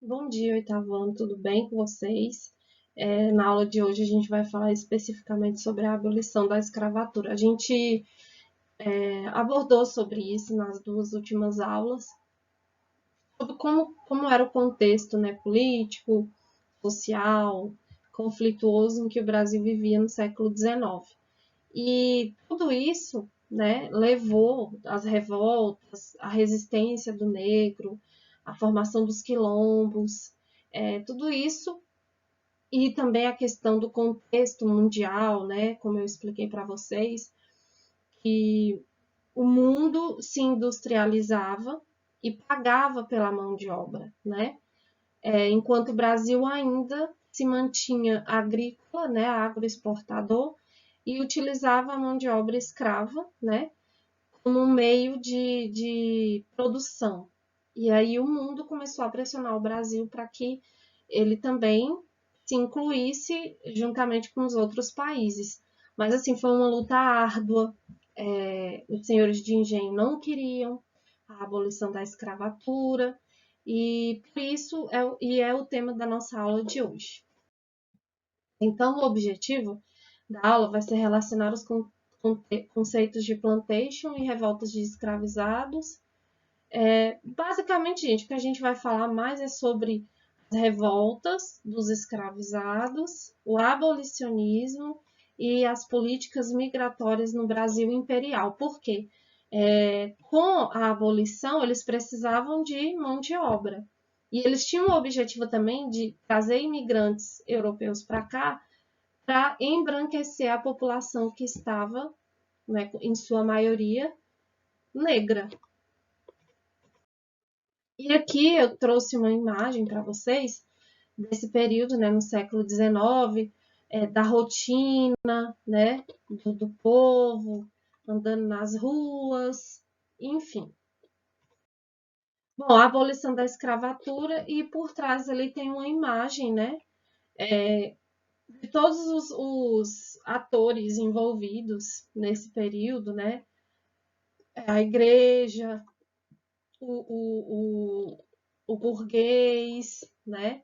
Bom dia, oitavo ano, tudo bem com vocês? Na aula de hoje a gente vai falar especificamente sobre a abolição da escravatura. A gente abordou sobre isso nas duas últimas aulas, sobre como era o contexto, né, político, social, conflituoso em que o Brasil vivia no século XIX. E tudo isso, né, levou às revoltas, à resistência do negro, à formação dos quilombos, tudo isso. E também a questão do contexto mundial, né? Como eu expliquei para vocês, que o mundo se industrializava e pagava pela mão de obra, né? Enquanto o Brasil ainda se mantinha agrícola, né, agroexportador, e utilizava a mão de obra escrava, né, como um meio de produção. E aí o mundo começou a pressionar o Brasil para que ele também se incluísse juntamente com os outros países. Mas assim, foi uma luta árdua. Os senhores de engenho não queriam a abolição da escravatura, e por isso é o tema da nossa aula de hoje. Então, o objetivo da aula vai ser relacionar os conceitos de plantation e revoltas de escravizados. Basicamente, gente, o que a gente vai falar mais é sobre as revoltas dos escravizados, o abolicionismo e as políticas migratórias no Brasil imperial. Por quê? Com a abolição, eles precisavam de mão de obra. E eles tinham o objetivo também de trazer imigrantes europeus para cá para embranquecer a população que estava, né, em sua maioria, negra. E aqui eu trouxe uma imagem para vocês desse período, né, no século XIX, da rotina, né, do povo andando nas ruas, enfim. Bom, a abolição da escravatura, e por trás ali tem uma imagem, né, de todos os atores envolvidos nesse período, né, a igreja, o, o, o burguês, né,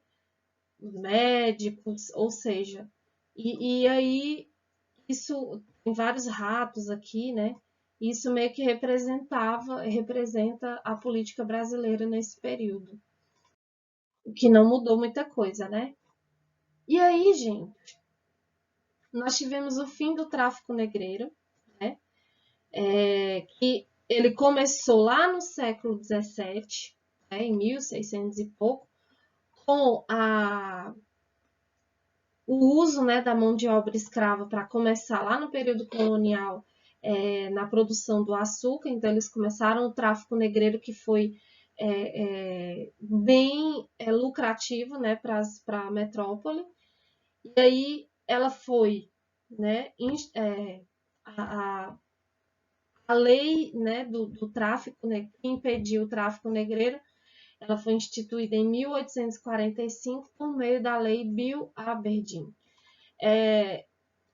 os médicos, ou seja, e aí isso tem vários ratos aqui, né? Isso meio que representa a política brasileira nesse período, o que não mudou muita coisa, né? E aí, gente, nós tivemos o fim do tráfico negreiro, né? Que ele começou lá no século XVII, né? Em 1600 e pouco, com o uso, né, da mão de obra escrava para começar lá no período colonial, na produção do açúcar. Então eles começaram o tráfico negreiro, que foi bem lucrativo, né, para a metrópole. E aí ela foi, né, a, a lei, né, do tráfico, né, que impediu o tráfico negreiro, ela foi instituída em 1845 por meio da lei Bill Aberdeen.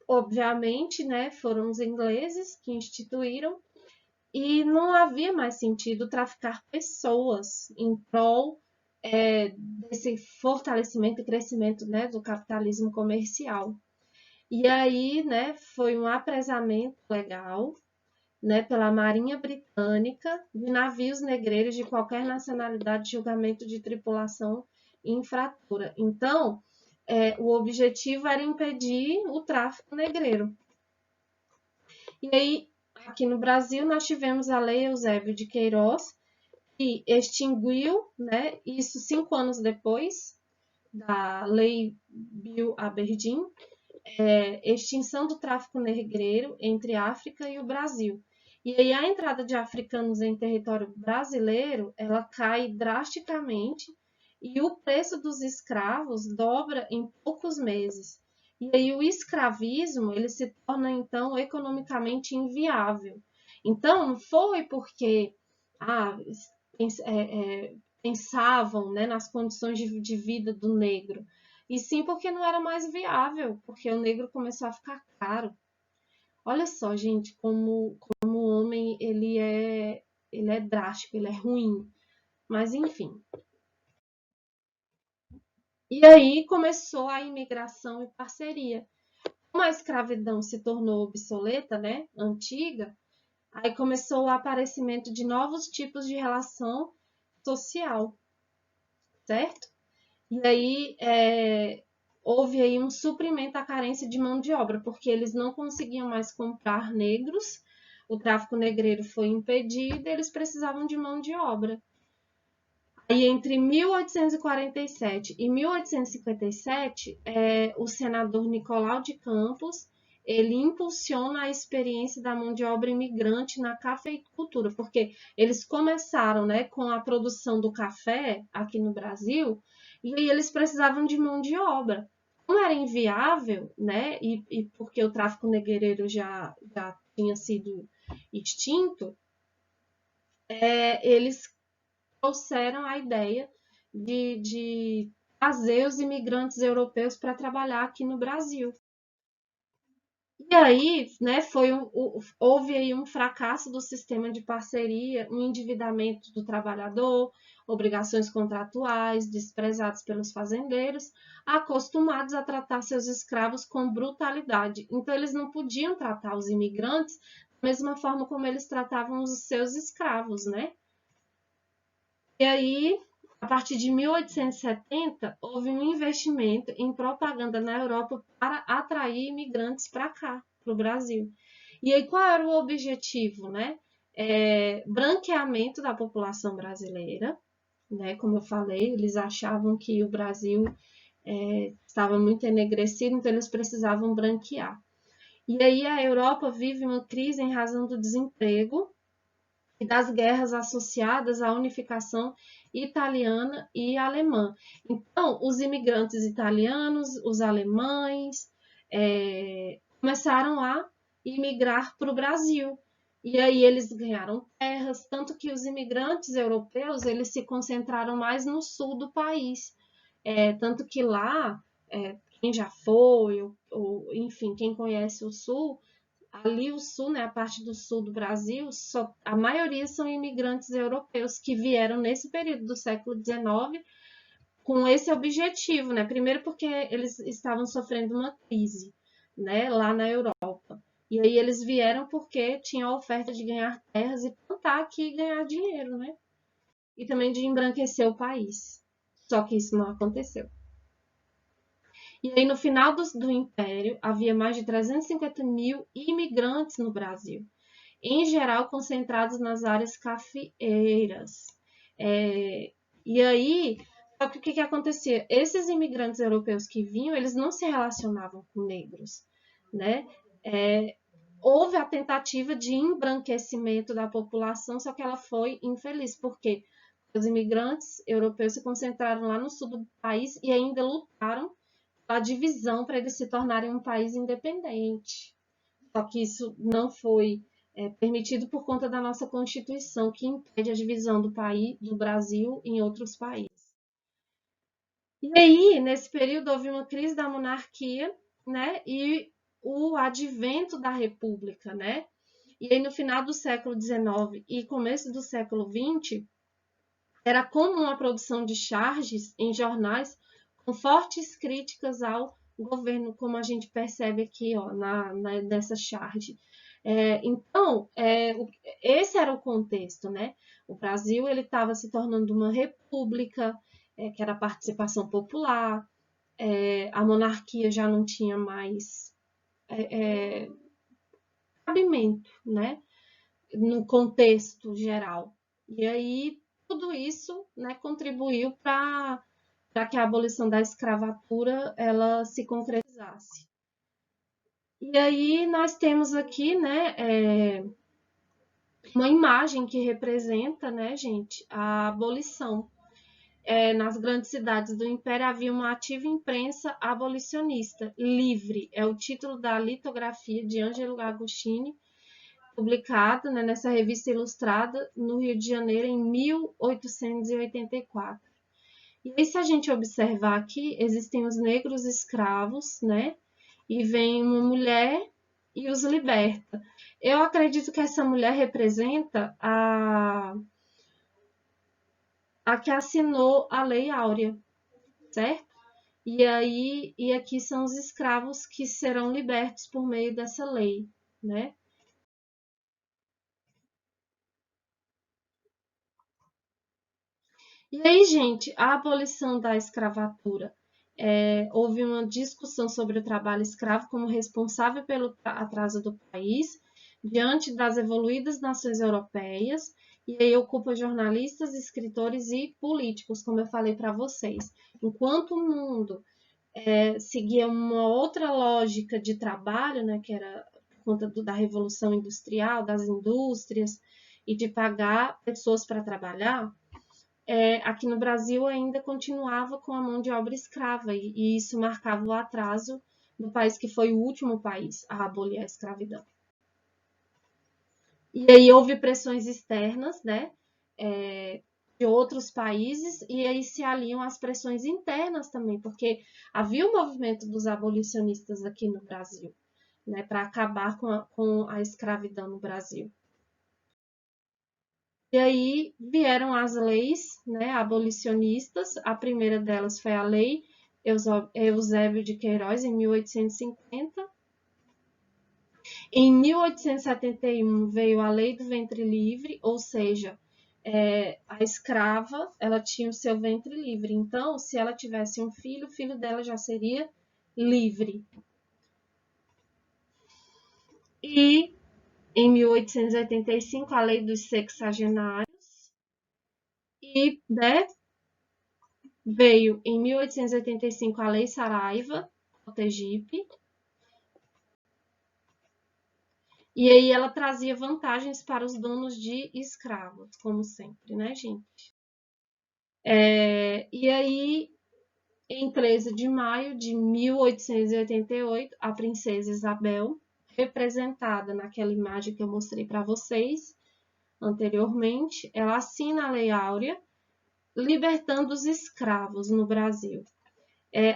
Obviamente, né, foram os ingleses que instituíram, e não havia mais sentido traficar pessoas em prol desse fortalecimento e crescimento, né, do capitalismo comercial. E aí, né, foi um apresamento legal, né, pela Marinha Britânica de navios negreiros de qualquer nacionalidade de julgamento de tripulação infratora. Então, o objetivo era impedir o tráfico negreiro. E aí, aqui no Brasil, nós tivemos a Lei Eusébio de Queiroz, que extinguiu, né, isso 5 anos depois da Lei Bill Aberdeen, extinção do tráfico negreiro entre a África e o Brasil. E aí a entrada de africanos em território brasileiro, ela cai drasticamente, e o preço dos escravos dobra em poucos meses. E aí o escravismo, ele se torna então economicamente inviável. Então não foi porque ah, pensavam, né, nas condições de vida do negro, e sim porque não era mais viável, porque o negro começou a ficar caro. Olha só, gente, como o homem ele é drástico, ele é ruim. Mas enfim. E aí começou a imigração e parceria. Como a escravidão se tornou obsoleta, né, antiga, aí começou o aparecimento de novos tipos de relação social, certo? E aí houve aí um suprimento à carência de mão de obra, porque eles não conseguiam mais comprar negros, o tráfico negreiro foi impedido, eles precisavam de mão de obra. Aí, entre 1847 e 1857, o senador Nicolau de Campos ele impulsiona a experiência da mão de obra imigrante na cafeicultura, porque eles começaram, né, com a produção do café aqui no Brasil, e aí eles precisavam de mão de obra. Como era inviável, né, e porque o tráfico negreiro já tinha sido extinto, eles trouxeram a ideia de trazer os imigrantes europeus para trabalhar aqui no Brasil. E aí, né, houve aí um fracasso do sistema de parceria, um endividamento do trabalhador, obrigações contratuais, desprezados pelos fazendeiros, acostumados a tratar seus escravos com brutalidade. Então, eles não podiam tratar os imigrantes da mesma forma como eles tratavam os seus escravos, né? E aí, a partir de 1870, houve um investimento em propaganda na Europa para atrair imigrantes para cá, para o Brasil. E aí, qual era o objetivo, né? Branqueamento da população brasileira, né? Como eu falei, eles achavam que o Brasil estava muito enegrecido, então eles precisavam branquear. E aí a Europa vive uma crise em razão do desemprego e das guerras associadas à unificação italiana e alemã. Então, os imigrantes italianos, os alemães, começaram a imigrar para o Brasil. E aí eles ganharam terras, tanto que os imigrantes europeus eles se concentraram mais no sul do país. Tanto que lá, quem já foi, ou enfim, quem conhece o sul, ali o sul, né, a parte do sul do Brasil, a maioria são imigrantes europeus que vieram nesse período do século XIX com esse objetivo, né? Primeiro porque eles estavam sofrendo uma crise, né, lá na Europa. E aí eles vieram porque tinha a oferta de ganhar terras e plantar aqui e ganhar dinheiro, né? E também de embranquecer o país. Só que isso não aconteceu. E aí, no final do Império, havia mais de 350 mil imigrantes no Brasil, em geral concentrados nas áreas cafeeiras. E aí, só que o que acontecia? Esses imigrantes europeus que vinham, eles não se relacionavam com negros, né? Houve a tentativa de embranquecimento da população, só que ela foi infeliz, porque os imigrantes europeus se concentraram lá no sul do país e ainda lutaram a divisão para eles se tornarem um país independente. Só que isso não foi permitido por conta da nossa Constituição, que impede a divisão do país, do Brasil em outros países. E aí, nesse período, houve uma crise da monarquia, né? E o advento da República, né? E aí, no final do século XIX e começo do século XX, era comum a produção de charges em jornais com fortes críticas ao governo, como a gente percebe aqui ó, nessa charge. Então, esse era o contexto, né? O Brasil ele estava se tornando uma república, que era a participação popular, a monarquia já não tinha mais cabimento, né? No contexto geral. E aí tudo isso, né, contribuiu para que a abolição da escravatura ela se concretizasse. E aí nós temos aqui, né, uma imagem que representa, né, gente, a abolição. Nas grandes cidades do Império havia uma ativa imprensa abolicionista, livre, é o título da litografia de Ângelo Agostini, publicada, né, nessa revista ilustrada no Rio de Janeiro em 1884. E aí, se a gente observar aqui, existem os negros escravos, né? E vem uma mulher e os liberta. Eu acredito que essa mulher representa a que assinou a Lei Áurea, certo? E aqui são os escravos que serão libertos por meio dessa lei, né? E aí, gente, a abolição da escravatura. Houve uma discussão sobre o trabalho escravo como responsável pelo atraso do país diante das evoluídas nações europeias, e aí ocupa jornalistas, escritores e políticos, como eu falei para vocês. Enquanto o mundo seguia uma outra lógica de trabalho, né, que era por conta da Revolução Industrial, das indústrias, e de pagar pessoas para trabalhar, aqui no Brasil ainda continuava com a mão de obra escrava, e isso marcava o atraso do país que foi o último país a abolir a escravidão. E aí houve pressões externas, né, de outros países, e aí se aliam as pressões internas também, porque havia o movimento dos abolicionistas aqui no Brasil, né, para acabar com a escravidão no Brasil. E aí vieram as leis, né, abolicionistas. A primeira delas foi a Lei Eusébio de Queiroz, em 1850. Em 1871 veio a Lei do Ventre Livre, ou seja, a escrava ela tinha o seu ventre livre. Então, se ela tivesse um filho, o filho dela já seria livre. E em 1885 a Lei dos Sexagenários e, né, veio em 1885 a Lei Saraiva, Cotegipe, e aí ela trazia vantagens para os donos de escravos, como sempre, né, gente? E aí, em 13 de maio de 1888, a princesa Isabel, representada naquela imagem que eu mostrei para vocês anteriormente, ela assina a Lei Áurea, libertando os escravos no Brasil.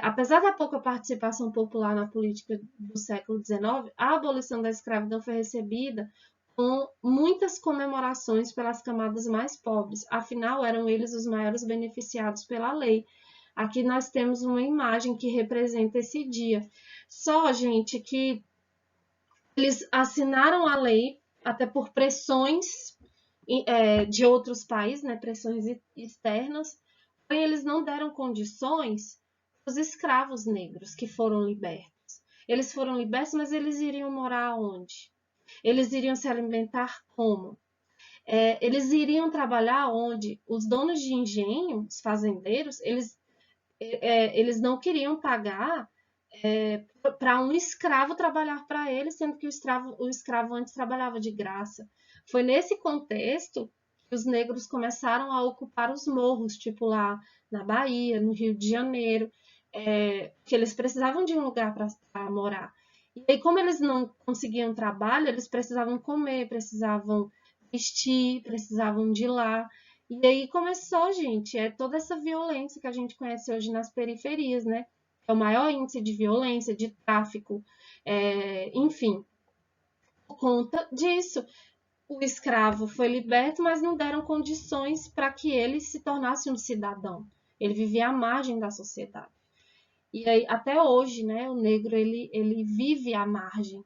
Apesar da pouca participação popular na política do século XIX, a abolição da escravidão foi recebida com muitas comemorações pelas camadas mais pobres, afinal eram eles os maiores beneficiados pela lei. Aqui nós temos uma imagem que representa esse dia. Só, gente, que eles assinaram a lei até por pressões de outros países, né, pressões externas, porém eles não deram condições os escravos negros que foram libertos. Eles foram libertos, mas eles iriam morar onde? Eles iriam se alimentar como? Eles iriam trabalhar onde? Os donos de engenho, os fazendeiros, eles não queriam pagar para um escravo trabalhar para eles, sendo que o escravo antes trabalhava de graça. Foi nesse contexto que os negros começaram a ocupar os morros, tipo lá na Bahia, no Rio de Janeiro, que eles precisavam de um lugar para morar. E aí, como eles não conseguiam trabalho, eles precisavam comer, precisavam vestir, precisavam de lá. E aí começou, gente, toda essa violência que a gente conhece hoje nas periferias, né? É o maior índice de violência, de tráfico, enfim. Por conta disso, o escravo foi liberto, mas não deram condições para que ele se tornasse um cidadão. Ele vivia à margem da sociedade. E aí, até hoje, né, o negro ele vive à margem.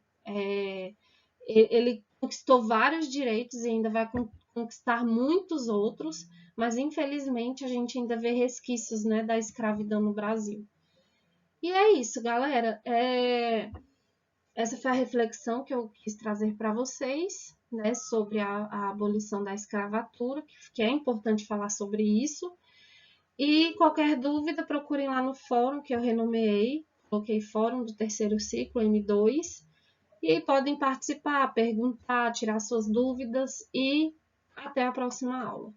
Ele conquistou vários direitos e ainda vai conquistar muitos outros, mas infelizmente a gente ainda vê resquícios, né, da escravidão no Brasil. E é isso, galera. Essa foi a reflexão que eu quis trazer para vocês, né, sobre a abolição da escravatura, que é importante falar sobre isso. E qualquer dúvida, procurem lá no fórum que eu renomeei, coloquei Fórum do Terceiro Ciclo, M2, e aí podem participar, perguntar, tirar suas dúvidas e até a próxima aula.